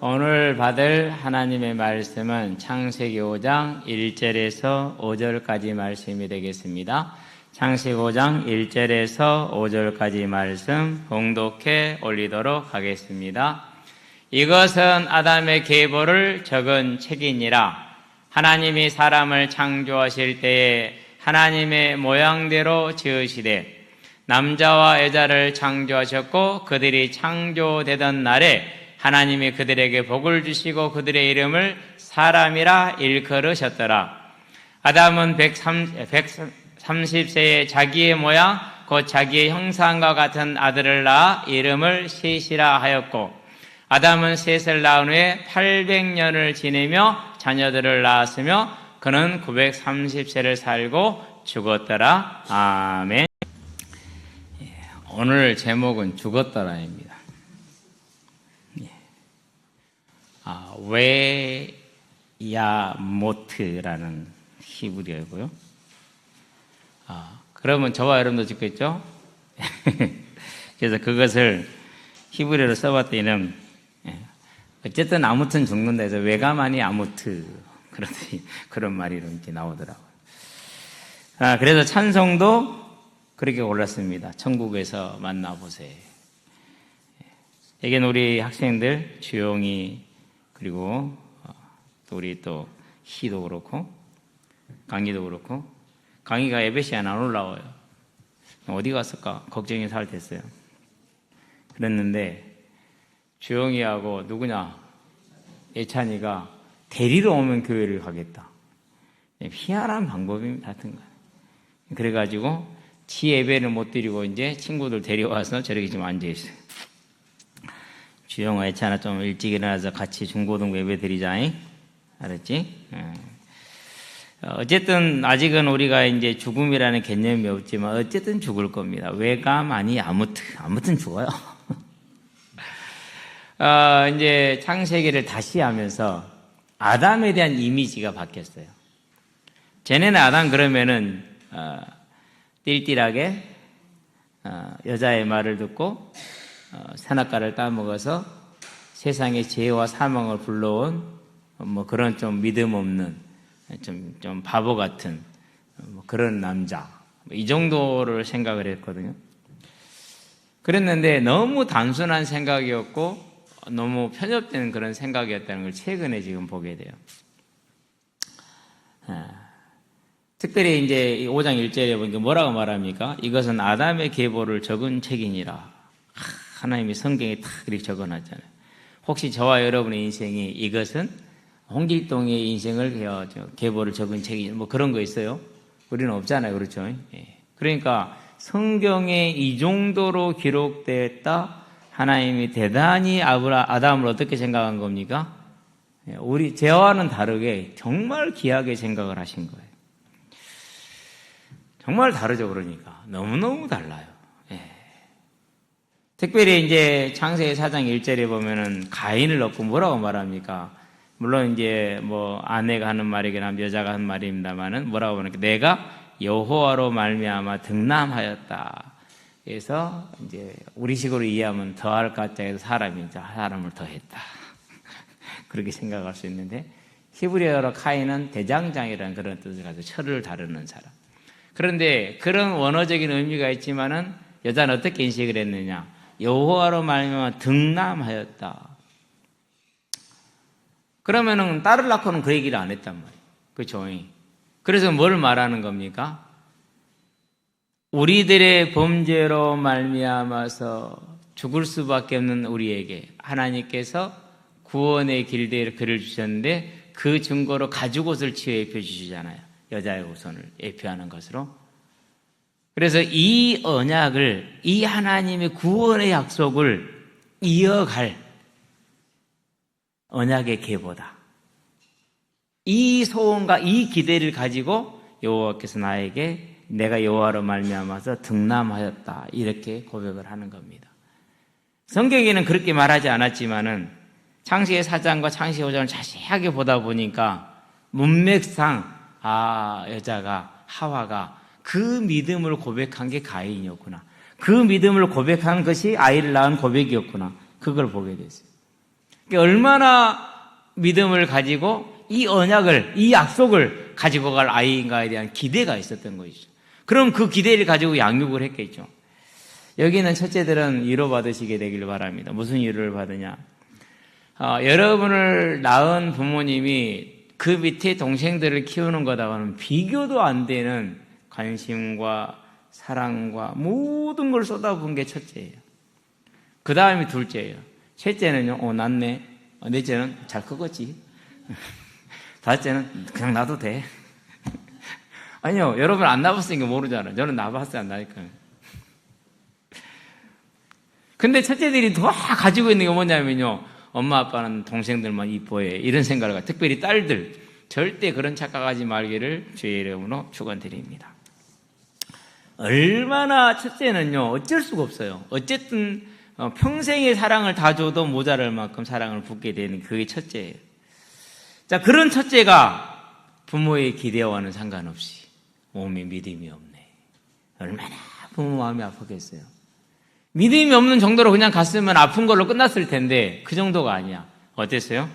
오늘 받을 하나님의 말씀은 창세기 5장 1절에서 5절까지 말씀이 되겠습니다. 창세기 5장 1절에서 5절까지 말씀 봉독해 올리도록 하겠습니다. 이것은 아담의 계보를 적은 책이니라. 하나님이 사람을 창조하실 때에 하나님의 모양대로 지으시되 남자와 여자를 창조하셨고 그들이 창조되던 날에 하나님이 그들에게 복을 주시고 그들의 이름을 사람이라 일컬으셨더라. 아담은 130세에 자기의 모양 곧 자기의 형상과 같은 아들을 낳아 이름을 셋이라 하였고 아담은 셋을 낳은 후에 800년을 지내며 자녀들을 낳았으며 그는 930세를 살고 죽었더라. 아멘. 오늘 제목은 죽었더라입니다. 웨야모트라는 히브리어고요. 그러면 저와 여러분도 듣겠죠? 그래서 그것을 히브리어로 써봤더니 어쨌든 아무튼 죽는다 해서 외가만이 아무트 그런 말이 이렇게 나오더라고요. 그래서 찬송도 그렇게 골랐습니다. 천국에서 만나보세. 여기는 우리 학생들 주용이 그리고 또 우리 또 희도 그렇고 강희도 그렇고 강희가 예배시에 안 올라와요. 어디 갔을까 걱정이 살 됐어요. 그랬는데 주영이하고 누구냐 예찬이가 데리러 오면 교회를 가겠다. 희한한 방법입니다. 하여튼 그래가지고 지 예배를 못 드리고 이제 친구들 데려와서 저렇게 좀 앉아있어요. 주영아 예찬아 좀 일찍 일어나서 같이 중고등 예배 드리자. 알았지? 어쨌든 아직은 우리가 이제 죽음이라는 개념이 없지만 어쨌든 죽을 겁니다. 왜감 아니 아무튼 죽어요. 이제 창세기를 다시 하면서 아담에 대한 이미지가 바뀌었어요. 전에는 아담 그러면은 띨띨하게 여자의 말을 듣고 선악과를 따먹어서 세상의 죄와 사망을 불러온 그런 좀 믿음 없는 좀 바보 같은 그런 남자 이 정도를 생각을 했거든요. 그랬는데 너무 단순한 생각이었고 너무 편협된 그런 생각이었다는 걸 최근에 지금 보게 돼요. 특별히 이제 5장 1절에 보니까 뭐라고 말합니까? 이것은 아담의 계보를 적은 책이니라. 하나님이 성경에 탁 이렇게 적어놨잖아요. 혹시 저와 여러분의 인생이 이것은 홍길동의 인생을 계보를 적은 책이 그런 거 있어요? 우리는 없잖아요. 그렇죠? 그러니까 성경에 이 정도로 기록되었다. 하나님이 대단히 아담을 어떻게 생각한 겁니까? 우리 저와는 다르게 정말 귀하게 생각을 하신 거예요. 정말 다르죠. 그러니까 너무너무 달라요. 특별히 이제 창세기 4장 1절에 보면은 가인을 넣고 뭐라고 말합니까? 물론 이제 아내가 하는 말이긴 하면 여자가 하는 말입니다만은 뭐라고 말합니까? 내가 여호와로 말미암아 득남하였다. 그래서 이제 우리식으로 이해하면 더할 가짜에서 사람을 더했다. 그렇게 생각할 수 있는데 히브리어로 카인은 대장장이라는 그런 뜻을 가지고 철을 다루는 사람. 그런데 그런 원어적인 의미가 있지만은 여자는 어떻게 인식을 했느냐? 여호와로 말미암아 득남하였다. 그러면은 딸을 낳고는 그 얘기를 안 했단 말이에요. 그렇죠? 그래서 뭘 말하는 겁니까? 우리들의 범죄로 말미암아서 죽을 수밖에 없는 우리에게 하나님께서 구원의 길대로 그를 주셨는데 그 증거로 가죽옷을 치어 입혀주시잖아요. 여자의 후손을 예표하는 것으로. 그래서 이 언약을, 이 하나님의 구원의 약속을 이어갈 언약의 계보다. 이 소원과 이 기대를 가지고 여호와께서 나에게 내가 여호와로 말미암아서 득남하였다. 이렇게 고백을 하는 겁니다. 성경에는 그렇게 말하지 않았지만은 창세기 4장과 창세기 5장을 자세하게 보다 보니까 문맥상 여자가 하와가 그 믿음을 고백한 게 가인이었구나. 그 믿음을 고백한 것이 아이를 낳은 고백이었구나. 그걸 보게 됐어요. 얼마나 믿음을 가지고 이 언약을, 이 약속을 가지고 갈 아이인가에 대한 기대가 있었던 것이죠. 그럼 그 기대를 가지고 양육을 했겠죠. 여기는 첫째들은 위로받으시게 되길 바랍니다. 무슨 위로를 받으냐? 여러분을 낳은 부모님이 그 밑에 동생들을 키우는 거다가는 비교도 안 되는 관심과 사랑과 모든 걸 쏟아부은 게 첫째예요. 그 다음이 둘째예요. 셋째는요, 낫네. 넷째는 잘 크겠지. 다섯째는 그냥 놔도 돼. 아니요, 여러분 안 낳았으니까 모르잖아요. 저는 낳아봤어요, 안 나니까. 근데 첫째들이 더 가지고 있는 게 뭐냐면요, 엄마 아빠는 동생들만 이뻐해, 이런 생각을 가지고, 특별히 딸들 절대 그런 착각하지 말기를 주의 이름으로 축원드립니다. 얼마나 첫째는요, 어쩔 수가 없어요. 어쨌든 평생의 사랑을 다 줘도 모자랄 만큼 사랑을 붓게 되는 그게 첫째예요. 자, 그런 첫째가 부모의 기대와는 상관없이 몸에 믿음이 없네. 얼마나 부모 마음이 아프겠어요. 믿음이 없는 정도로 그냥 갔으면 아픈 걸로 끝났을 텐데 그 정도가 아니야. 어땠어요?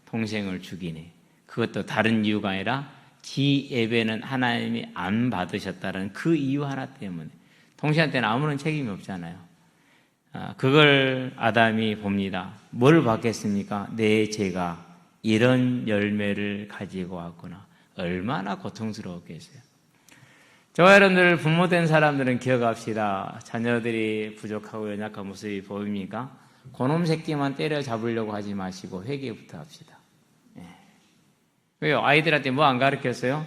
동생을 죽이네. 그것도 다른 이유가 아니라 지 예배는 하나님이 안 받으셨다는 그 이유 하나 때문에. 동생한테는 아무런 책임이 없잖아요. 그걸 아담이 봅니다. 뭘 받겠습니까? 내 죄가 이런 열매를 가지고 왔구나. 얼마나 고통스러웠겠어요. 저와 여러분들 부모된 사람들은 기억합시다. 자녀들이 부족하고 연약한 모습이 보입니까? 그놈 새끼만 때려잡으려고 하지 마시고 회개부터 합시다. 왜요? 아이들한테 뭐 안 가르쳤어요?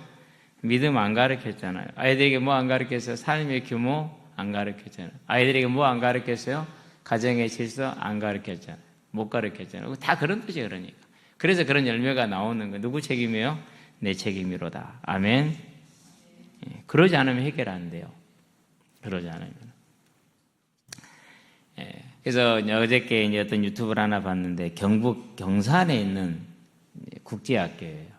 믿음 안 가르쳤잖아요. 아이들에게 뭐 안 가르쳤어요? 삶의 규모 안 가르쳤잖아요. 아이들에게 뭐 안 가르쳤어요? 가정의 질서 안 가르쳤잖아요. 못 가르쳤잖아요. 다 그런 뜻이에요. 그러니까. 그래서 그런 열매가 나오는 거예요. 누구 책임이에요? 내 책임이로다. 아멘. 그러지 않으면 해결 안 돼요. 그러지 않으면. 그래서 어저께 이제 어떤 유튜브를 하나 봤는데 경북 경산에 있는 국제학교예요.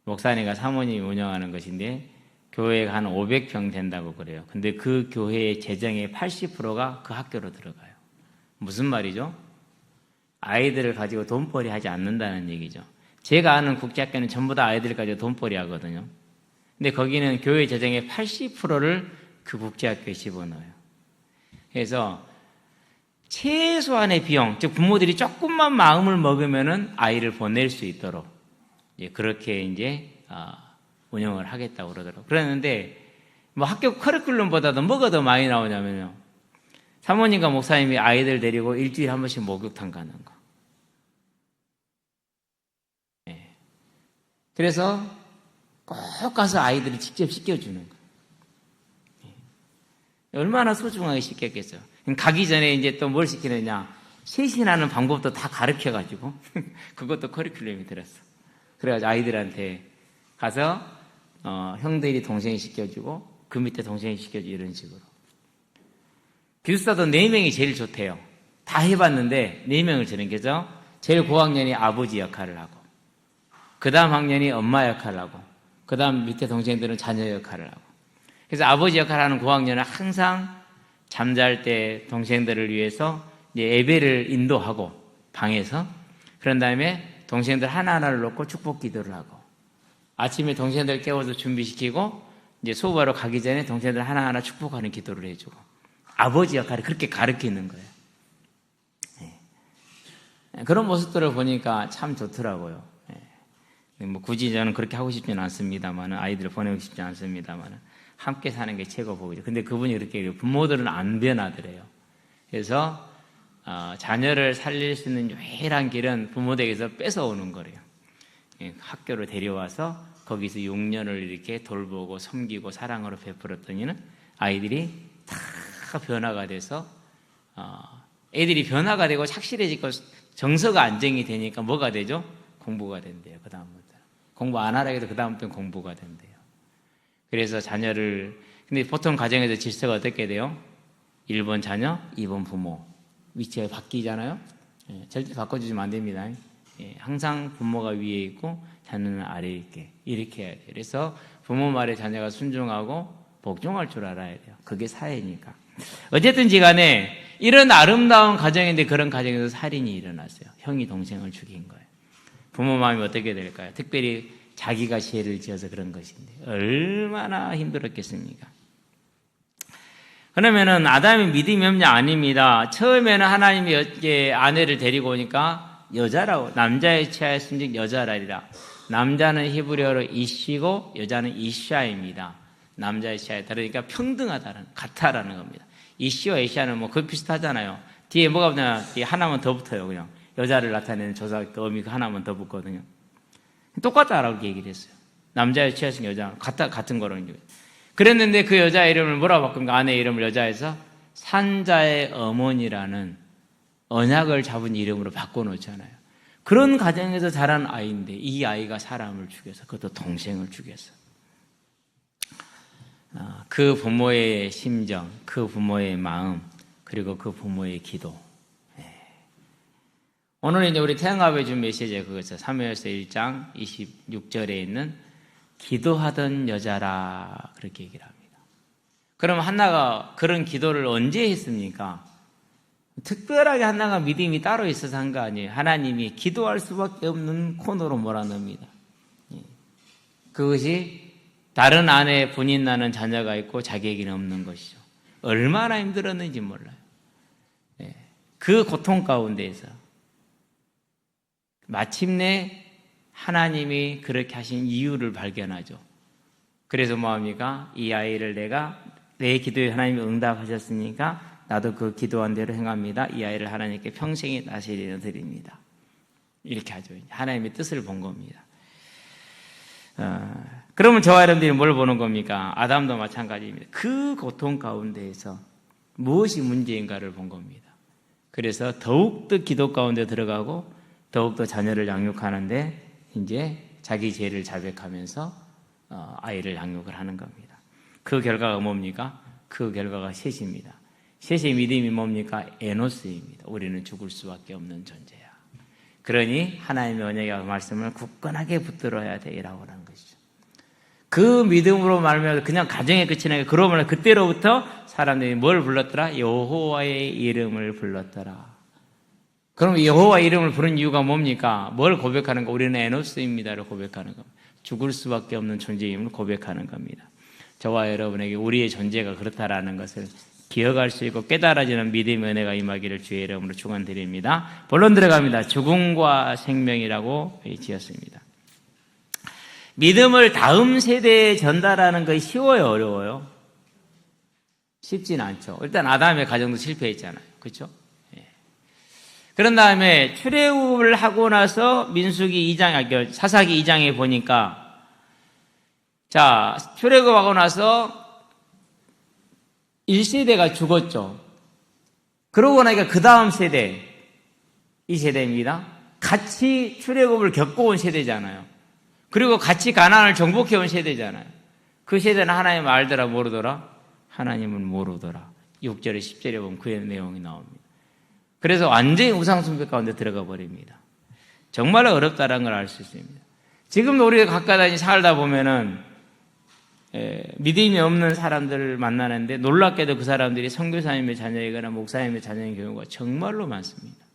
목사님과 사모님이 운영하는 것인데 교회가 한 500평 된다고 그래요. 근데 그 교회의 재정의 80%가 그 학교로 들어가요. 무슨 말이죠? 아이들을 가지고 돈벌이 하지 않는다는 얘기죠. 제가 아는 국제학교는 전부 다 아이들 가지고 돈벌이 하거든요. 근데 거기는 교회 재정의 80%를 그 국제학교에 집어넣어요. 그래서 최소한의 비용, 즉 부모들이 조금만 마음을 먹으면은 아이를 보낼 수 있도록 그렇게 이제 운영을 하겠다고 그러더라고요. 그랬는데 뭐 학교 커리큘럼보다도 뭐가 더 많이 나오냐면요. 사모님과 목사님이 아이들 데리고 일주일에 한 번씩 목욕탕 가는 거. 그래서 꼭 가서 아이들을 직접 씻겨주는 거. 얼마나 소중하게 씻겼겠어요. 가기 전에 이제 또 뭘 시키느냐. 셋이나는 방법도 다 가르쳐가지고 그것도 커리큘럼이 들었어. 그래가지고 아이들한테 가서 형들이 동생이 시켜주고 그 밑에 동생이 시켜주고 이런 식으로. 기숙사도 4명이 제일 좋대요. 다 해봤는데 4명을 주는 게죠. 제일 고학년이 아버지 역할을 하고 그 다음 학년이 엄마 역할을 하고 그 다음 밑에 동생들은 자녀 역할을 하고. 그래서 아버지 역할을 하는 고학년은 항상 잠잘 때 동생들을 위해서 이제 예배를 인도하고 방에서 그런 다음에 동생들 하나하나를 놓고 축복 기도를 하고 아침에 동생들 깨워서 준비시키고 이제 수업하러 가기 전에 동생들 하나하나 축복하는 기도를 해주고 아버지 역할을 그렇게 가르치는 거예요. 그런 모습들을 보니까 참 좋더라고요. 뭐 굳이 저는 그렇게 하고 싶지는 않습니다만 아이들을 보내고 싶지 않습니다만 함께 사는 게 최고 복이죠. 근데 그분이 그렇게 해요. 부모들은 안 변하더래요. 그래서 자녀를 살릴 수 있는 유일한 길은 부모에게서 뺏어오는 거래요. 학교로 데려와서 거기서 6년을 이렇게 돌보고 섬기고 사랑으로 베풀었더니는 아이들이 다 변화가 돼서 애들이 변화가 되고 착실해지고 정서가 안정이 되니까 뭐가 되죠? 공부가 된대요. 그 다음부터 공부 안 하라 해도 그 다음부터는 공부가 된대요. 그래서 자녀를 근데 보통 가정에서 질서가 어떻게 돼요? 1번 자녀, 2번 부모 위치가 바뀌잖아요. 절대 바꿔주시면 안 됩니다. 항상 부모가 위에 있고 자녀는 아래에 있게 이렇게 해야 돼요. 그래서 부모 말에 자녀가 순종하고 복종할 줄 알아야 돼요. 그게 사회니까. 어쨌든지 간에 이런 아름다운 가정인데 그런 가정에서 살인이 일어났어요. 형이 동생을 죽인 거예요. 부모 마음이 어떻게 될까요? 특별히 자기가 죄를 지어서 그런 것인데 얼마나 힘들었겠습니까? 그러면은 아담이 믿음이 없냐? 아닙니다. 처음에는 하나님이 아내를 데리고 오니까 여자라고, 남자의 치하였음즉 여자라리라. 남자는 히브리어로 이시고 여자는 이샤입니다. 남자의 치하에 다르니까 평등하다는, 같다라는 겁니다. 이시와 이샤는 뭐 거의 비슷하잖아요. 뒤에 뭐가 붙냐? 뒤에 하나만 더 붙어요. 그냥 여자를 나타내는 조사 어미 하나만 더 붙거든요. 똑같다라고 얘기를 했어요. 남자의 치하였으면 여자 같은 거라는 거예요. 그랬는데 그 여자 이름을 뭐라고 바꾼가? 아내 이름을 여자에서 산자의 어머니라는 언약을 잡은 이름으로 바꿔놓잖아요. 그런 가정에서 자란 아이인데 이 아이가 사람을 죽여서, 그것도 동생을 죽여서, 그 부모의 심정, 그 부모의 마음, 그리고 그 부모의 기도. 오늘 이제 우리 태양갑에 준 메시지가 그거죠. 사무엘서 1장 26절에 있는 기도하던 여자라, 그렇게 얘기를 합니다. 그럼 한나가 그런 기도를 언제 했습니까? 특별하게 한나가 믿음이 따로 있어서 한 거 아니에요. 하나님이 기도할 수밖에 없는 코너로 몰아넣습니다. 그것이 다른 아내 분인 나는 자녀가 있고 자기에게는 없는 것이죠. 얼마나 힘들었는지 몰라요. 그 고통 가운데에서 마침내 하나님이 그렇게 하신 이유를 발견하죠. 그래서 뭐합니까? 이 아이를 내 기도에 하나님이 응답하셨으니까 나도 그 기도한 대로 행합니다. 이 아이를 하나님께 평생에 다스리려 드립니다. 이렇게 하죠. 하나님의 뜻을 본 겁니다. 그러면 저와 여러분들이 뭘 보는 겁니까? 아담도 마찬가지입니다. 그 고통 가운데에서 무엇이 문제인가를 본 겁니다. 그래서 더욱더 기도 가운데 들어가고 더욱더 자녀를 양육하는데 이제 자기 죄를 자백하면서 아이를 양육을 하는 겁니다. 그 결과가 뭡니까? 그 결과가 셋입니다. 셋의 믿음이 뭡니까? 에노스입니다. 우리는 죽을 수밖에 없는 존재야. 그러니 하나님의 언약의 말씀을 굳건하게 붙들어야 되라고 하는 것이죠. 그 믿음으로 말하면 그냥 가정에 그치는 게, 그러면 그때로부터 사람들이 뭘 불렀더라? 여호와의 이름을 불렀더라. 그럼 여호와 이름을 부른 이유가 뭡니까? 뭘 고백하는 거? 우리는 에노스입니다를 고백하는 겁니다. 죽을 수밖에 없는 존재임을 고백하는 겁니다. 저와 여러분에게 우리의 존재가 그렇다라는 것을 기억할 수 있고 깨달아지는 믿음의 은혜가 임하기를 주의 이름으로 축원드립니다. 본론 들어갑니다. 죽음과 생명이라고 지었습니다. 믿음을 다음 세대에 전달하는 것이 쉬워요, 어려워요? 쉽진 않죠. 일단 아담의 가정도 실패했잖아요. 그렇죠? 그런 다음에 출애굽을 하고 나서 민수기 2장, 사사기 2장에 보니까, 자, 출애굽하고 나서 1세대가 죽었죠. 그러고 나니까 그 다음 세대, 이 세대입니다. 같이 출애굽을 겪어온 세대잖아요. 그리고 같이 가나안을 정복해온 세대잖아요. 그 세대는 하나님 알더라 모르더라? 하나님은 모르더라. 6절에 10절에 보면 그 내용이 나옵니다. 그래서 완전히 우상숭배 가운데 들어가 버립니다. 정말로 어렵다는 걸 알 수 있습니다. 지금도 우리가 가까이 살다 보면은 믿음이 없는 사람들을 만나는데 놀랍게도 그 사람들이 선교사님의 자녀이거나 목사님의 자녀인 경우가 정말로 많습니다.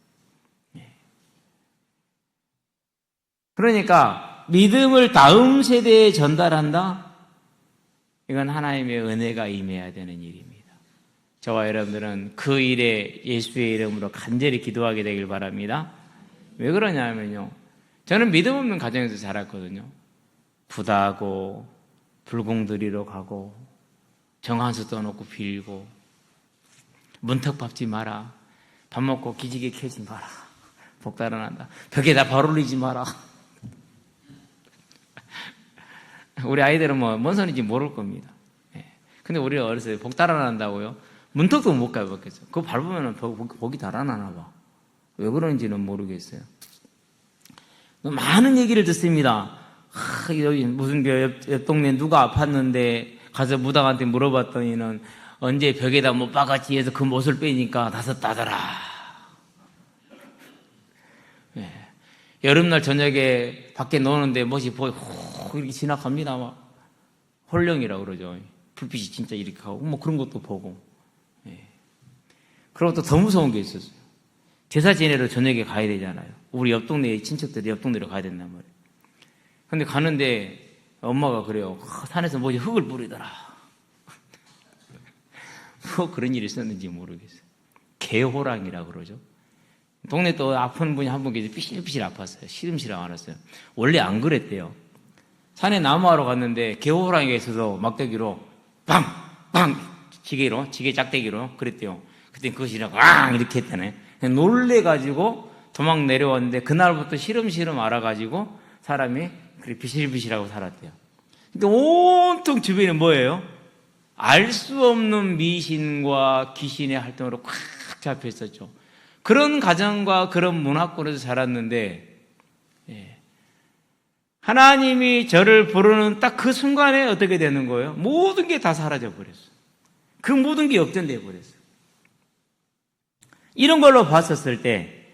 그러니까 믿음을 다음 세대에 전달한다? 이건 하나님의 은혜가 임해야 되는 일입니다. 저와 여러분들은 그 일에 예수의 이름으로 간절히 기도하게 되길 바랍니다. 왜 그러냐면요, 저는 믿음 없는 가정에서 자랐거든요. 부다하고 불공들이로 가고 정한수 떠놓고 빌고 문턱 밟지 마라, 밥 먹고 기지개 켜지 마라, 복 달아난다, 벽에다 발 올리지 마라. 우리 아이들은 뭔 소리인지 모를 겁니다. 근데 우리가 어렸을 때 복 달아난다고요? 문턱도 못 가봤겠어요. 그거 밟으면 복이 달아나나 봐. 왜 그런지는 모르겠어요. 많은 얘기를 듣습니다. 여기 무슨 옆 동네 누가 아팠는데 가서 무당한테 물어봤더니는 언제 벽에다 못 박았지 해서 그 못을 빼니까 다섯 따더라. 여름날 저녁에 밖에 노는데 못이 이렇게 지나갑니다. 막 홀령이라고 그러죠. 불빛이 진짜 이렇게 하고 그런 것도 보고. 그리고 또 더 무서운 게 있었어요. 제사 지내러 저녁에 가야 되잖아요. 우리 옆 동네 친척들이 옆 동네로 가야 된단 말이에요. 근데 가는데 엄마가 그래요. 산에서 뭐지 흙을 뿌리더라. 뭐 그런 일이 있었는지 모르겠어요. 개호랑이라고 그러죠. 동네 또 아픈 분이 한 분 계세요. 삐실삐실 아팠어요. 시름시름 앓았어요. 원래 안 그랬대요. 산에 나무하러 갔는데 개호랑이가 있어서 막대기로 빵빵 지게 짝대기로 그랬대요. 그때 그것이 왕 이렇게 했다네. 놀래가지고 도망 내려왔는데 그날부터 시름시름 앓아가지고 사람이 그렇게 비실비실하고 살았대요. 근데 온통 주변에 뭐예요? 알 수 없는 미신과 귀신의 활동으로 꽉 잡혀 있었죠. 그런 가정과 그런 문화권에서 자랐는데 하나님이 저를 부르는 딱 그 순간에 어떻게 되는 거예요? 모든 게 다 사라져 버렸어요. 그 모든 게 역전되어 버렸어요. 이런 걸로 봤었을 때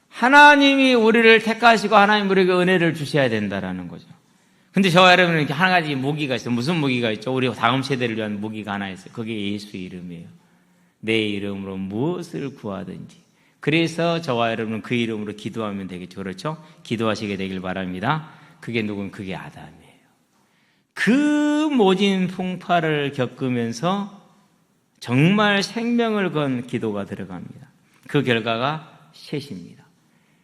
하나님이 우리를 택하시고 하나님 우리에게 은혜를 주셔야 된다라는 거죠. 근데 저와 여러분은 이렇게 한 가지 무기가 있어요. 무슨 무기가 있죠? 우리 다음 세대를 위한 무기가 하나 있어요. 그게 예수의 이름이에요. 내 이름으로 무엇을 구하든지. 그래서 저와 여러분은 그 이름으로 기도하면 되겠죠. 그렇죠? 기도하시게 되길 바랍니다. 그게 누군? 그게 아담이에요. 그 모진 풍파를 겪으면서 정말 생명을 건 기도가 들어갑니다. 그 결과가 셋입니다.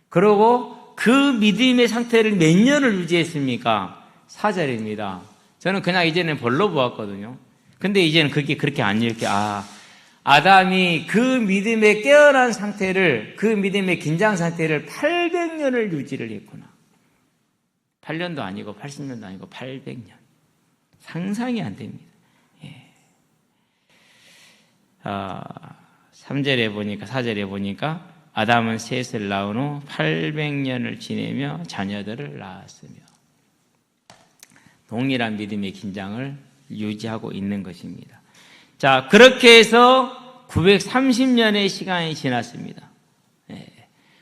그리고 그 믿음의 상태를 몇 년을 유지했습니까? 4절입니다. 저는 그냥 이제는 벌로 보았거든요. 근데 이제는 그게 그렇게 안 읽게, 아담이 그 믿음의 깨어난 상태를, 그 믿음의 긴장 상태를 800년을 유지를 했구나. 8년도 아니고 80년도 아니고 800년. 상상이 안 됩니다. 3절에 보니까, 4절에 보니까 아담은 셋을 낳은 후 800년을 지내며 자녀들을 낳았으며 동일한 믿음의 긴장을 유지하고 있는 것입니다. 자, 그렇게 해서 930년의 시간이 지났습니다.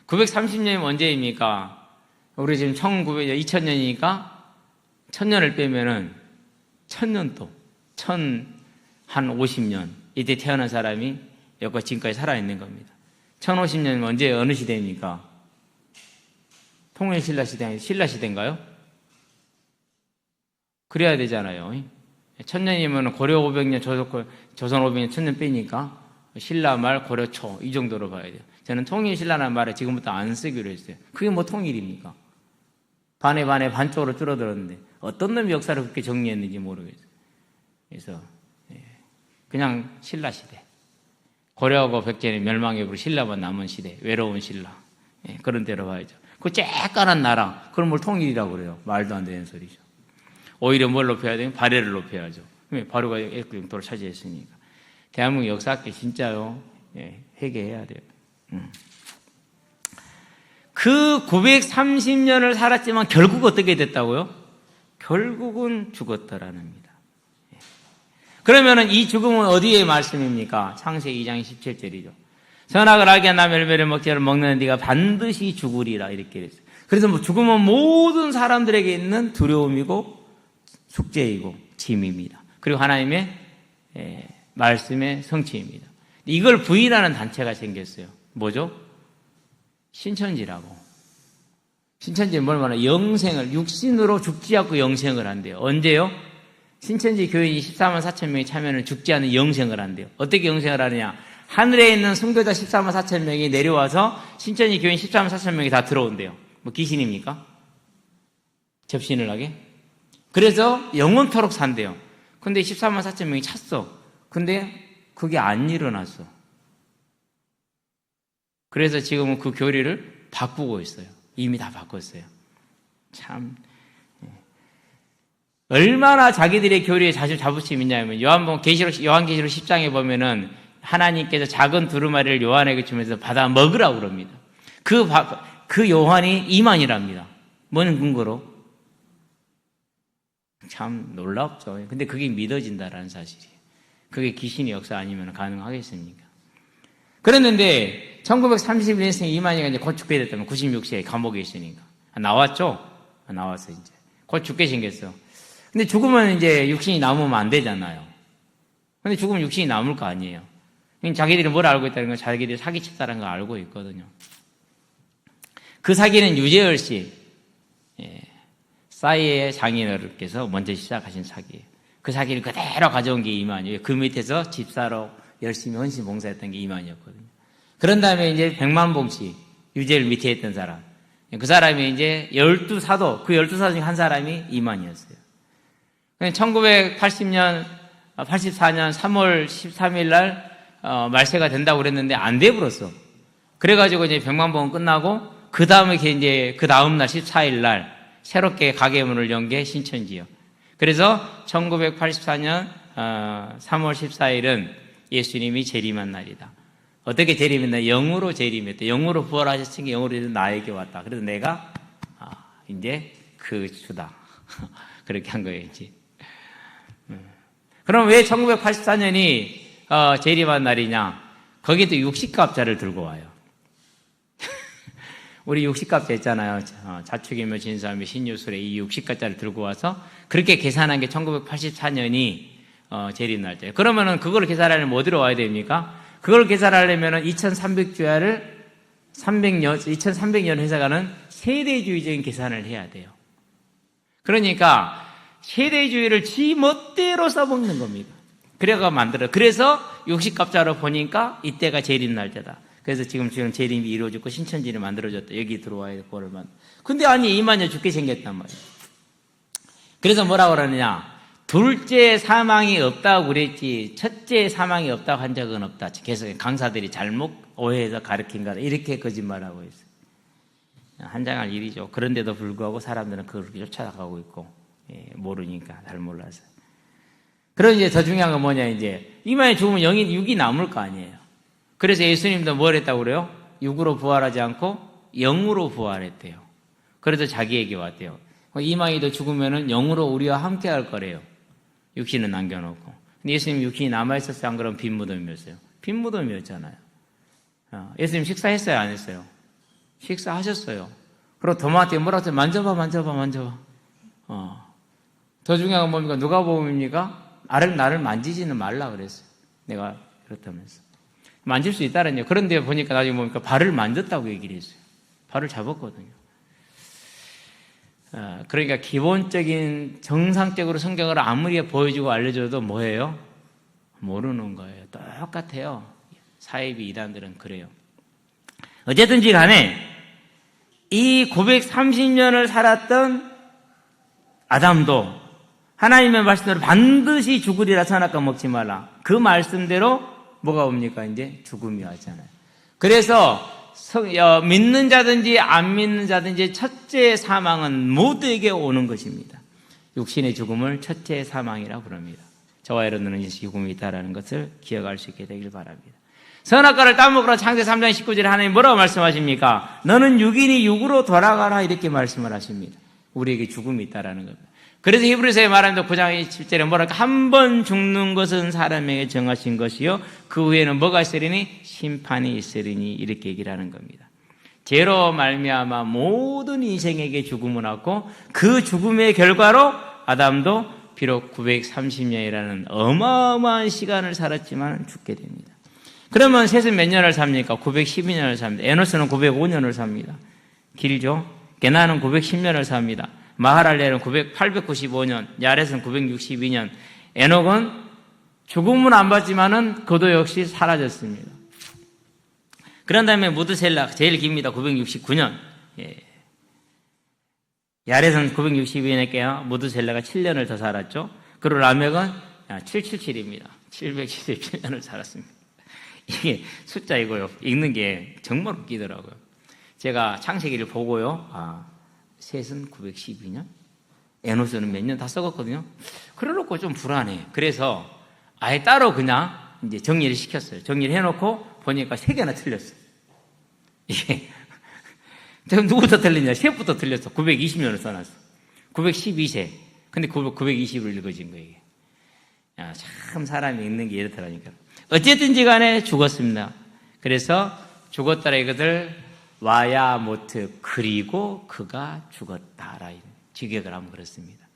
930년이 언제입니까? 우리 지금 2000년이니까 1000년을 빼면은 1000년도, 한 50년 이때 태어난 사람이 여기까지 지금까지 살아있는 겁니다. 1050년 언제 어느 시대입니까? 통일신라 시대, 신라 시대인가요? 그래야 되잖아요. 1000년이면 고려 500년, 조선 500년, 1000년 빼니까 신라 말, 고려 초 이 정도로 봐야 돼요. 저는 통일신라라는 말을 지금부터 안 쓰기로 했어요. 그게 뭐 통일입니까? 반에 반쪽으로 줄어들었는데 어떤 놈이 역사를 그렇게 정리했는지 모르겠어요. 그래서 그냥 신라 시대. 고려하고 백제는 멸망해버리고 신라만 남은 시대, 외로운 신라. 그런 데로 봐야죠. 그 쬐깐한 나라, 그럼 뭘 통일이라고 그래요? 말도 안 되는 소리죠. 오히려 뭘 높여야 돼요? 발해를 높여야죠. 바로가 영토를 차지했으니까. 대한민국 역사학계 진짜요, 회개해야 돼요. 그 930년을 살았지만 결국 어떻게 됐다고요? 결국은 죽었더라는 겁니다. 그러면은 이 죽음은 어디의 말씀입니까? 창세기 2장 17절이죠. 선악을 알게 한 다음에 열매를 먹지를 먹는 네가 반드시 죽으리라 이렇게 그랬어요. 그래서 뭐 죽음은 모든 사람들에게 있는 두려움이고 숙제이고 짐입니다. 그리고 하나님의 말씀의 성취입니다. 이걸 부인하는 단체가 생겼어요. 뭐죠? 신천지라고. 신천지는 뭘 말하나? 영생을, 육신으로 죽지 않고 영생을 한대요. 언제요? 신천지 교인이 14만 4천 명이 참여는 죽지 않는 영생을 한대요. 어떻게 영생을 하느냐? 하늘에 있는 순교자 14만 4천 명이 내려와서 신천지 교인 14만 4천 명이 다 들어온대요. 뭐 귀신입니까? 접신을 하게? 그래서 영원토록 산대요. 근데 14만 4천 명이 찼어. 근데 그게 안 일어났어. 그래서 지금은 그 교리를 바꾸고 있어요. 이미 다 바꿨어요. 참. 얼마나 자기들의 교리에 자부심이 있냐면 요한계시록 10장에 보면은 하나님께서 작은 두루마리를 요한에게 주면서 받아 먹으라고 그럽니다. 그 요한이 이만이랍니다. 뭔 근거로? 참 놀랍죠. 근데 그게 믿어진다라는 사실이에요. 그게 귀신의 역사 아니면 가능하겠습니까? 그랬는데 1931년생 이만희가 이제 곧 죽게 됐다면 96세에 감옥에 있으니까 나왔죠? 나왔어 이제 곧 죽게 생겼어. 근데 죽으면 이제 육신이 남으면 안 되잖아요. 근데 죽으면 육신이 남을 거 아니에요. 자기들이 뭘 알고 있다는 건 자기들이 사기쳤다는 걸 알고 있거든요. 그 사기는 유재열 씨, 싸이의 장인어른께서 먼저 시작하신 사기예요. 그 사기를 그대로 가져온 게 이만희예요. 그 밑에서 집사로 열심히 헌신 봉사했던 게 이만희였거든요. 그런 다음에 이제 백만봉 씨, 유재열 밑에 있던 사람. 그 사람이 이제 12사도, 그 12사도 중에 한 사람이 이만희였어요. 1984년 3월 13일 날 말세가 된다고 그랬는데 안 돼버렸어. 그래가지고 이제 백만봉은 끝나고 그 다음에 이제 그 다음 날 14일 날 새롭게 가게 문을 연 게 신천지요. 그래서 1984년 3월 14일은 예수님이 재림한 날이다. 어떻게 재림했나? 영으로 재림했다. 영으로 부활하셨으니 영으로 나에게 왔다. 그래서 내가 이제 그 주다. 그렇게 한 거예요, 이제. 그럼 왜 1984년이 재림한 날이냐? 거기도 육식갑자를 들고 와요. 우리 육식갑자 있잖아요. 자축이며 진사하며 신유술에 이 육식갑자를 들고 와서 그렇게 계산한 게 1984년이 재림날짜예요. 그러면은 그걸 계산하려면 어디로 와야 됩니까? 그걸 계산하려면은 2300주야를 2300년 해석하는 세대주의적인 계산을 해야 돼요. 그러니까 세대주의를 지 멋대로 써먹는 겁니다. 그래서 육식갑자로 보니까 이때가 재림날짜다. 그래서 지금 재림이 이루어졌고 신천지를 만들어졌다. 여기 들어와야 될 거를 근데 아니 이만희 죽게 생겼단 말이에요. 그래서 뭐라고 그러느냐? 둘째 사망이 없다고 그랬지 첫째 사망이 없다고 한 적은 없다. 계속 강사들이 잘못 오해해서 가르친 거다. 이렇게 거짓말하고 있어요. 한장할 일이죠. 그런데도 불구하고 사람들은 그렇게 쫓아가고 있고 모르니까 잘 몰라서. 그럼 이제 더 중요한 건 뭐냐? 이제 이만희 죽으면 영이 육이 남을 거 아니에요. 그래서 예수님도 뭘 했다고 그래요? 육으로 부활하지 않고 영으로 부활했대요. 그래서 자기에게 왔대요. 이만희도 죽으면은 영으로 우리와 함께 할 거래요. 육신은 남겨놓고. 근데 예수님 육신이 남아있었어요? 안 그러면 빈 무덤이었어요? 빈 무덤이었잖아요. 예수님 식사했어요? 안 했어요? 식사하셨어요. 그리고 도마한테 뭐라고 했어요? 만져봐. 더 중요한 건 뭡니까? 누가복음입니까? 나를 만지지는 말라 그랬어요. 내가 그렇다면서. 만질 수 있다는 얘기예요. 그런데 보니까 나중에 보니까 발을 만졌다고 얘기를 했어요. 발을 잡았거든요. 그러니까 기본적인 정상적으로 성경을 아무리 보여주고 알려줘도 뭐예요? 모르는 거예요. 똑같아요. 사이비 이단들은 그래요. 어쨌든지 간에 이 930년을 살았던 아담도 하나님의 말씀대로 반드시 죽으리라 선악과 먹지 말라. 그 말씀대로 뭐가 옵니까? 이제 죽음이 왔잖아요. 그래서 믿는 자든지 안 믿는 자든지 첫째 사망은 모두에게 오는 것입니다. 육신의 죽음을 첫째 사망이라고 부릅니다. 저와 여러분은 이 죽음이 있다는 것을 기억할 수 있게 되길 바랍니다. 선악과를 따먹으라 창세 3장 19절에 하나님 뭐라고 말씀하십니까? 너는 육인이 육으로 돌아가라 이렇게 말씀을 하십니다. 우리에게 죽음이 있다는 겁니다. 그래서 히브리서에 말하는 9장 7절에 뭐랄까? 한 번 죽는 것은 사람에게 정하신 것이요 그 후에는 뭐가 있으리니? 심판이 있으리니 이렇게 얘기를 하는 겁니다. 죄로 말미암아 모든 인생에게 죽음을 왔고 그 죽음의 결과로 아담도 비록 930년이라는 어마어마한 시간을 살았지만 죽게 됩니다. 그러면 셋은 몇 년을 삽니까? 912년을 삽니다. 에노스는 905년을 삽니다. 길죠? 게나는 910년을 삽니다. 마하랄레는 895년, 야렛은 962년, 에녹은 죽음은 안 받지만은 그도 역시 사라졌습니다. 그런 다음에 무드셀라 제일 깁니다. 969년. 야렛은 962년에 무드셀라가 7년을 더 살았죠. 그리고 라멕은 777입니다. 777년을 살았습니다. 이게 숫자이고요. 읽는 게 정말 웃기더라고요. 제가 창세기를 보고요. 셋은 912년? 에노스는 몇 년 다 썩었거든요. 그래놓고 좀 불안해. 그래서 아예 따로 그냥 이제 정리를 시켰어요. 정리를 해놓고 보니까 3개나 틀렸어요. 이게 누구부터 틀렸냐? 셋부터 틀렸어. 920년을 써놨어. 912세. 근데 920을 읽어진 거예요. 이게. 참 사람이 읽는 게 이렇더라니까. 어쨌든지 간에 죽었습니다. 그래서 죽었다라 이것을 와야 모트 그리고 그가 죽었다라 직역을 하면 그렇습니다.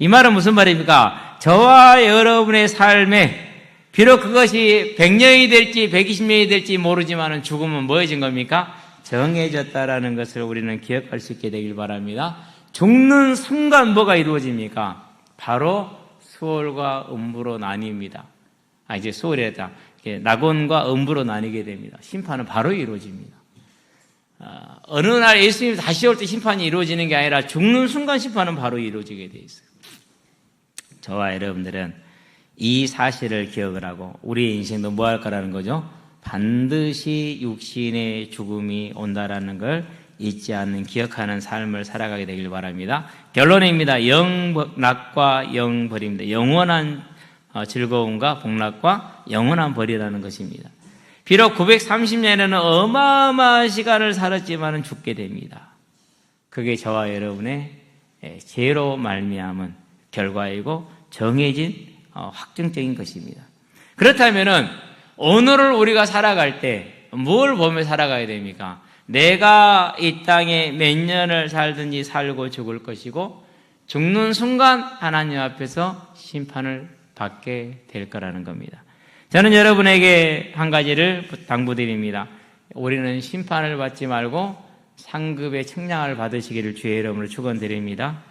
이 말은 무슨 말입니까? 저와 여러분의 삶에 비록 그것이 100년이 될지 120년이 될지 모르지만 죽음은 뭐해진 겁니까? 정해졌다라는 것을 우리는 기억할 수 있게 되길 바랍니다. 죽는 순간 뭐가 이루어집니까? 바로 수월과 음부로 나뉩니다. 이제 수월이다. 낙원과 음부로 나뉘게 됩니다. 심판은 바로 이루어집니다. 어느 날 예수님이 다시 올 때 심판이 이루어지는 게 아니라 죽는 순간 심판은 바로 이루어지게 돼 있어요. 저와 여러분들은 이 사실을 기억을 하고 우리의 인생도 뭐 할 거라는 거죠? 반드시 육신의 죽음이 온다라는 걸 잊지 않는 기억하는 삶을 살아가게 되길 바랍니다. 결론입니다. 영락과 영벌입니다. 영원한 즐거움과 복락과 영원한 벌이라는 것입니다. 비록 930년에는 어마어마한 시간을 살았지만 죽게 됩니다. 그게 저와 여러분의 죄로 말미암은 결과이고 정해진 확정적인 것입니다. 그렇다면은 오늘을 우리가 살아갈 때 뭘 보며 살아가야 됩니까? 내가 이 땅에 몇 년을 살든지 살고 죽을 것이고 죽는 순간 하나님 앞에서 심판을 받게 될 거라는 겁니다. 저는 여러분에게 한 가지를 당부드립니다. 우리는 심판을 받지 말고 상급의 측량을 받으시기를 주의 이름으로 축원드립니다.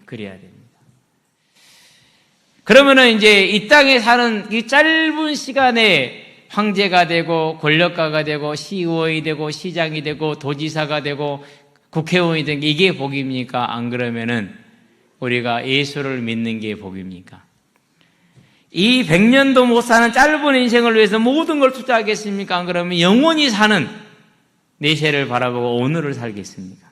그래야 됩니다. 그러면은 이제 이 땅에 사는 이 짧은 시간에 황제가 되고 권력가가 되고 시의원이 되고 시장이 되고 도지사가 되고 국회의원이 되는 게 이게 복입니까? 안 그러면은 우리가 예수를 믿는 게 복입니까? 이 100년도 못 사는 짧은 인생을 위해서 모든 걸 투자하겠습니까? 안 그러면 영원히 사는 내세를 바라보고 오늘을 살겠습니까?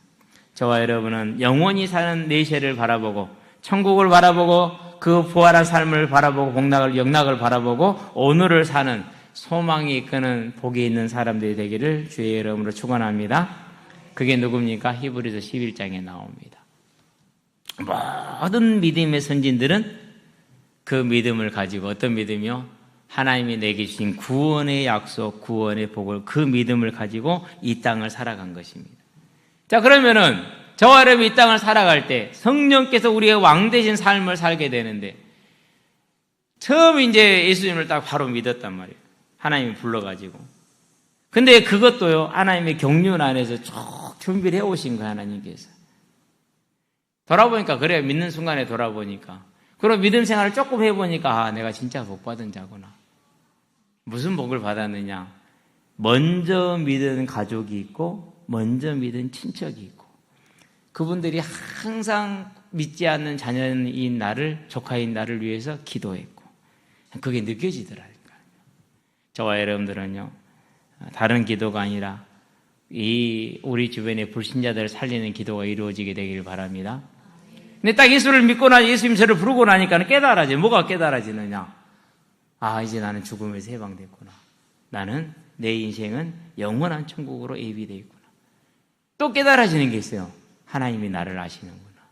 저와 여러분은 영원히 사는 내세를 바라보고 천국을 바라보고 그 부활한 삶을 바라보고 복락을 영락을 바라보고 오늘을 사는 소망이 이끄는 복이 있는 사람들이 되기를 주의 이름으로 축원합니다. 그게 누굽니까? 히브리서 11장에 나옵니다. 모든 믿음의 선진들은 그 믿음을 가지고 어떤 믿음이요? 하나님이 내게 주신 구원의 약속, 구원의 복을 그 믿음을 가지고 이 땅을 살아간 것입니다. 자, 그러면은 저와 여러분이 이 땅을 살아갈 때 성령께서 우리의 왕 되신 삶을 살게 되는데 처음 이제 예수님을 딱 바로 믿었단 말이에요. 하나님이 불러가지고. 근데 그것도요, 하나님의 경륜 안에서 쭉 준비를 해오신 거예요, 하나님께서. 돌아보니까 그래요. 믿는 순간에 돌아보니까. 그리고 믿음 생활을 조금 해보니까 내가 진짜 복 받은 자구나. 무슨 복을 받았느냐? 먼저 믿은 가족이 있고 먼저 믿은 친척이 있고 그분들이 항상 믿지 않는 자녀인 나를, 조카인 나를 위해서 기도했고 그게 느껴지더라고요. 저와 여러분들은요, 다른 기도가 아니라 우리 주변의 불신자들을 살리는 기도가 이루어지게 되기를 바랍니다. 근데 딱 예수를 믿고 예수님 저를 부르고 나니까 깨달아져요. 뭐가 깨달아지느냐? 이제 나는 죽음에서 해방됐구나. 나는 내 인생은 영원한 천국으로 예비되어 있구나. 또 깨달아지는 게 있어요. 하나님이 나를 아시는구나.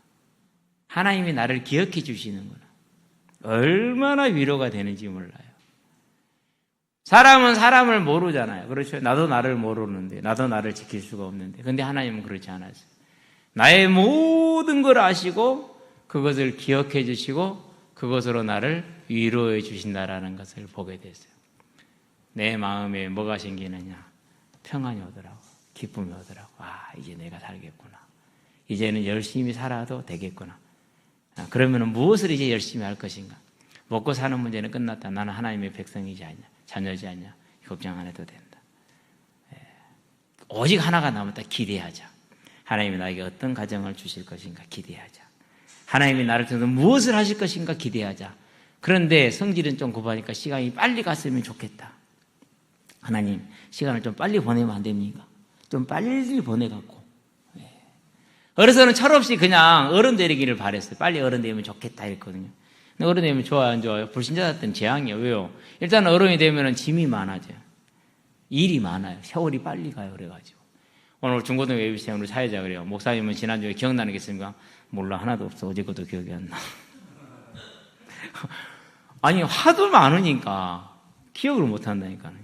하나님이 나를 기억해 주시는구나. 얼마나 위로가 되는지 몰라요. 사람은 사람을 모르잖아요. 그렇죠? 나도 나를 모르는데, 나도 나를 지킬 수가 없는데. 근데 하나님은 그렇지 않았어요. 나의 모든 걸 아시고, 그것을 기억해 주시고, 그것으로 나를 위로해 주신다라는 것을 보게 됐어요. 내 마음에 뭐가 생기느냐? 평안이 오더라고. 기쁨이 오더라고. 이제 내가 살겠구나. 이제는 열심히 살아도 되겠구나. 그러면 무엇을 이제 열심히 할 것인가? 먹고 사는 문제는 끝났다. 나는 하나님의 백성이지 않냐? 자녀지 않냐? 걱정 안 해도 된다. 오직 하나가 남았다. 기대하자. 하나님이 나에게 어떤 가정을 주실 것인가? 기대하자. 하나님이 나를 통해서 무엇을 하실 것인가? 기대하자. 그런데 성질은 좀 급하니까 시간이 빨리 갔으면 좋겠다. 하나님, 시간을 좀 빨리 보내면 안 됩니까? 좀 빨리 보내갖고. 어려서는 철없이 그냥 어른 되기를 바랬어요. 빨리 어른 되면 좋겠다 했거든요. 근데 어른 되면 좋아요, 안 좋아요? 불신자한테는 재앙이에요. 왜요? 일단 어른이 되면 짐이 많아져요. 일이 많아요. 세월이 빨리 가요. 그래가지고. 오늘 중고등부 예비생으로 사회자 그래요. 목사님은 지난주에 기억나는 게 있습니까? 몰라, 하나도 없어. 어제 것도 기억이 안 나. 아니, 하도 많으니까 기억을 못 한다니까요.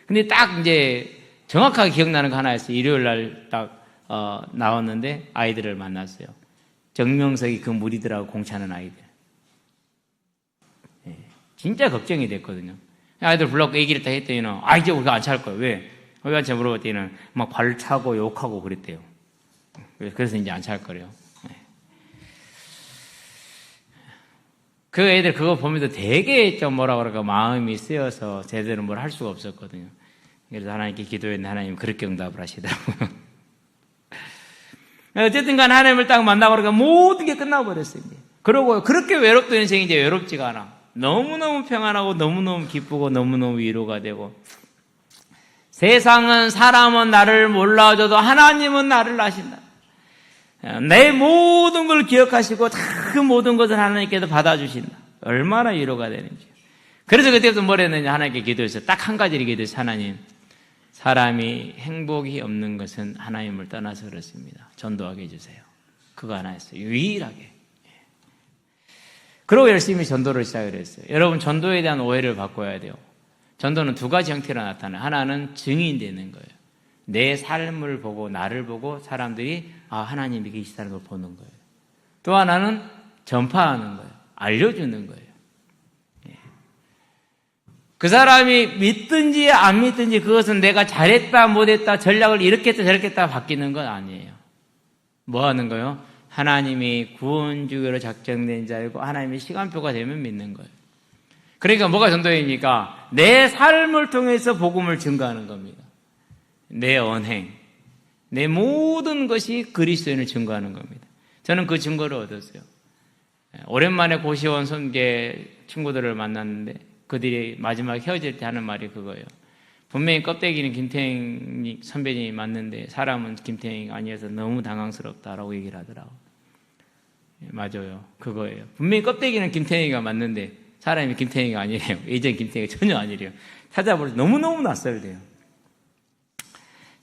근데 딱 이제 정확하게 기억나는 거 하나 있어요. 일요일 날 딱 나왔는데 아이들을 만났어요. 정명석이 그 무리들하고 공차는 아이들. 진짜 걱정이 됐거든요. 아이들 불러서 얘기를 다 했더니는 이제 우리가 안 찰 거예요. 왜? 우리한테 물어봤더니는 막 발차고 욕하고 그랬대요. 그래서 이제 안 찰 거래요. 그 애들 그거 보면서 되게 좀 뭐라 그럴까 마음이 쓰여서 제대로 뭘 할 수가 없었거든요. 그래서 하나님께 기도했는데 하나님 그렇게 응답을 하시더라고요. 어쨌든 간 하나님을 딱 만나고 그러니까 모든 게 끝나버렸어요. 그러고 그렇게 외롭던 인생이 이제 외롭지가 않아. 너무너무 평안하고 너무너무 기쁘고 너무너무 위로가 되고, 세상은 사람은 나를 몰라줘도 하나님은 나를 아신다. 내 모든 걸 기억하시고 그 모든 것을 하나님께서 받아주신다. 얼마나 위로가 되는지. 그래서 그때부터 뭘 했느냐, 하나님께 기도했어요. 딱 한 가지를 기도했어요. 하나님, 사람이 행복이 없는 것은 하나님을 떠나서 그렇습니다. 전도하게 해주세요. 그거 하나였어요. 유일하게. 그러고 열심히 전도를 시작을 했어요. 여러분, 전도에 대한 오해를 바꿔야 돼요. 전도는 두 가지 형태로 나타나요. 하나는 증인되는 거예요. 내 삶을 보고 나를 보고 사람들이 하나님이 계시다는 걸 보는 거예요. 또 하나는 전파하는 거예요. 알려주는 거예요. 그 사람이 믿든지 안 믿든지 그것은 내가 잘했다 못했다 전략을 이렇게 했다 저렇게 했다 바뀌는 건 아니에요. 뭐 하는 거예요? 하나님이 구원주기로 작정된 자이고 하나님의 시간표가 되면 믿는 거예요. 그러니까 뭐가 전도입니까? 내 삶을 통해서 복음을 증거하는 겁니다. 내 언행, 내 모든 것이 그리스도인을 증거하는 겁니다. 저는 그 증거를 얻었어요. 오랜만에 고시원 선계 친구들을 만났는데 그들이 마지막에 헤어질 때 하는 말이 그거예요. 분명히 껍데기는 김태형 선배님이 맞는데 사람은 김태형이 아니어서 너무 당황스럽다라고 얘기를 하더라고요. 맞아요. 그거예요. 분명히 껍데기는 김태형이가 맞는데 사람이 김태형이가 아니래요. 예전 김태형이 전혀 아니래요. 찾아볼 때 너무너무 낯설대요.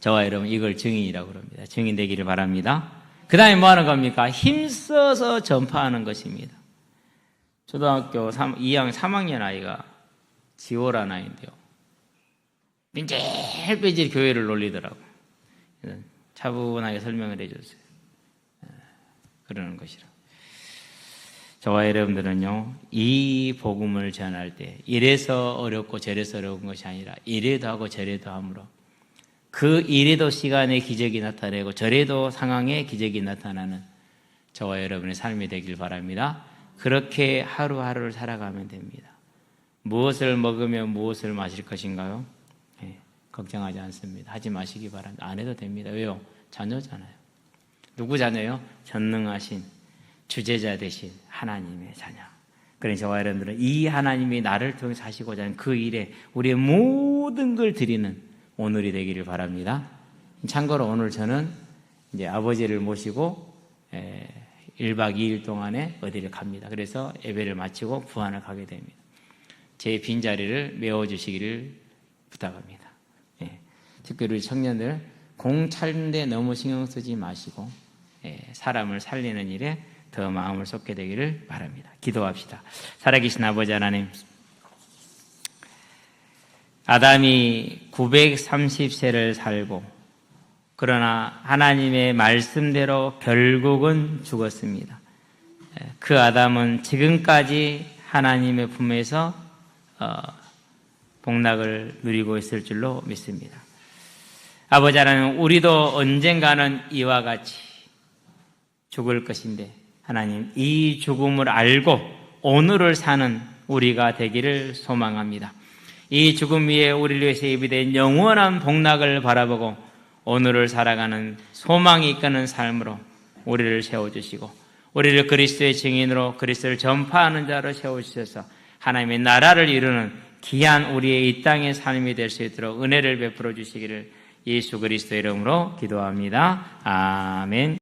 저와 여러분 이걸 증인이라고 그럽니다. 증인 되기를 바랍니다. 그 다음에 뭐 하는 겁니까? 힘써서 전파하는 것입니다. 초등학교 2학년 3학년 아이가 지호라는 아이인데요. 뺀질뺀질 교회를 놀리더라고요. 차분하게 설명을 해줬어요. 그러는 것이라. 저와 여러분들은요, 이 복음을 전할 때 이래서 어렵고 저래서 어려운 것이 아니라 이래도 하고 저래도 함으로 그 이래도 시간에 기적이 나타내고 저래도 상황에 기적이 나타나는 저와 여러분의 삶이 되길 바랍니다. 그렇게 하루하루를 살아가면 됩니다. 무엇을 먹으면 무엇을 마실 것인가요? 걱정하지 않습니다. 하지 마시기 바랍니다. 안 해도 됩니다. 왜요? 자녀잖아요. 누구 자녀요? 전능하신 주제자 되신 하나님의 자녀. 그러니 저와 여러분들은 이 하나님이 나를 통해 사시고자 하는 그 일에 우리의 모든 걸 드리는 오늘이 되기를 바랍니다. 참고로 오늘 저는 이제 아버지를 모시고 1박 2일 동안에 어디를 갑니다. 그래서 예배를 마치고 부안을 가게 됩니다. 제 빈자리를 메워주시기를 부탁합니다. 특별히 청년들 공 차는데 너무 신경 쓰지 마시고 사람을 살리는 일에 더 마음을 쏟게 되기를 바랍니다. 기도합시다. 살아계신 아버지 하나님, 아담이 930세를 살고 그러나 하나님의 말씀대로 결국은 죽었습니다. 그 아담은 지금까지 하나님의 품에서 복락을 누리고 있을 줄로 믿습니다. 아버지 하나님, 우리도 언젠가는 이와 같이 죽을 것인데 하나님, 이 죽음을 알고 오늘을 사는 우리가 되기를 소망합니다. 이 죽음 위에 우리를 위해서 예비된 영원한 복락을 바라보고 오늘을 살아가는 소망이 이끄는 삶으로 우리를 세워주시고 우리를 그리스도의 증인으로 그리스도를 전파하는 자로 세워주셔서 하나님의 나라를 이루는 귀한 우리의 이 땅의 삶이 될 수 있도록 은혜를 베풀어 주시기를 예수 그리스도의 이름으로 기도합니다. 아멘.